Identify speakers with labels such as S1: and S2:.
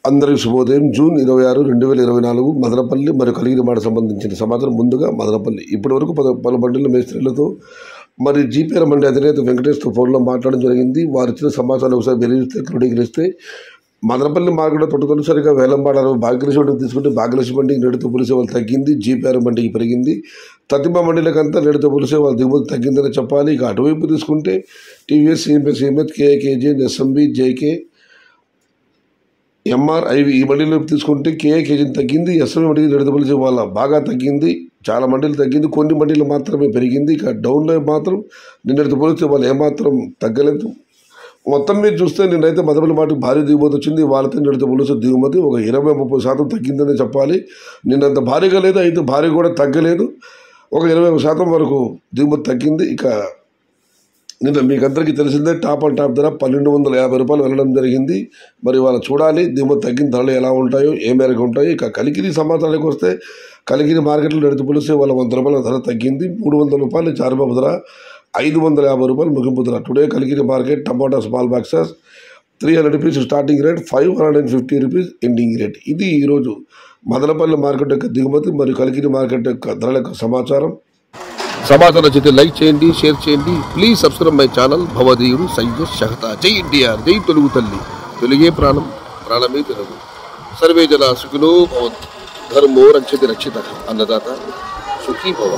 S1: అందరికీ శుభోదయం. జూన్ 26, 2024 మదనపల్లి మరియు కలిగిరి మాట సంబంధించిన సమాచారం. ముందుగా మదనపల్లి ఇప్పటి వరకు పలు బండిల మేస్త్రీలతో మరి జీపీఆర్ మండి అధినేత వెంకటేష్తో ఫోన్లో మాట్లాడడం జరిగింది. వారు ఇచ్చిన సమాచారం ఒకసారి వెలిగిస్తే క్రోడీకరిస్తే మదనపల్లి మార్కెట్లో తొలిసారిగా వేలంపాడ భాగ్యలక్ష్మి బండికి తీసుకుంటే భాగ్యలక్ష్మి బండికి నేడుతో పోలీసే వాళ్ళు తగ్గింది, జీపీఆర్ మండికి పెరిగింది. తతింబ మండలికంతా నేడుతో పోలీసే వాళ్ళ దిగుమతి తగ్గిందని చెప్పాలి. ఇక అటువైపు తీసుకుంటే టీవీఎస్, సిఎంఎస్, కేఏకేజే, ఎస్ఎంబి, జేకే, ఎంఆర్ఐవి ఈ మండలిలో తీసుకుంటే కేజీని తగ్గింది. ఎస్ఎంఈ మండలి నేడుతో వాళ్ళ బాగా తగ్గింది. చాలా మండీలు తగ్గింది, కొన్ని మండీలు మాత్రమే పెరిగింది. ఇక డౌన్లో మాత్రం నిన్నటితో పోలిస్తే వాళ్ళు ఏమాత్రం తగ్గలేదు. మొత్తం మీద చూస్తే నిన్నైతే మదనపల్లి మాటకు భారీ దిగుమతి వచ్చింది. వాళ్ళతో నిన్నటితో పోలిస్తే దిగుమతి ఒక 20-30% తగ్గిందని చెప్పాలి. నిన్నంత భారీగా లేదు, అయితే భారీ కూడా తగ్గలేదు, ఒక 20% వరకు దిగుమతి తగ్గింది. ఇక నిన్న మీకు అందరికీ తెలిసిందే టాప్ అండ్ టాప్ ధర 1250 రూపాయలు వెళ్ళడం జరిగింది. మరి వాళ్ళు చూడాలి దిగుమతి తగ్గిన ధరలు ఎలా ఉంటాయో, ఏ మేరకు ఉంటాయో. ఇక కలిగిరి సమాచారానికి వస్తే కలిగిరి మార్కెట్లో నడిచి పోలిస్తే వాళ్ళ 100 రూపాయల ధర తగ్గింది. 300 రూపాయలు చారుబాబు ధర, 550 రూపాయలు ముగింపు ధర. టుడే కలిగిరి మార్కెట్ టమాటా small boxes 300 rupees starting rate, 550 rupees ending rate. ఇది ఈరోజు మదనపల్లి మార్కెట్ యొక్క దిగుమతి మరియు కలిగిరి మార్కెట్ యొక్క ధరల యొక్క సమాచారం నచ్చితే లైక్ చేయండి, షేర్ చేయండి. Please subscribe my channel. భవదీయుడు సయ్యద్ షహతా. జై ఎన్టీఆర్, జై తెలుగు తల్లి, తెలుగే ప్రాణం, ప్రాణమే తెలుగు. సర్వే జన సుఖినో భవంతు, ధర్మో రక్షతి రక్షితః, అన్నదాత సుఖీ భవ.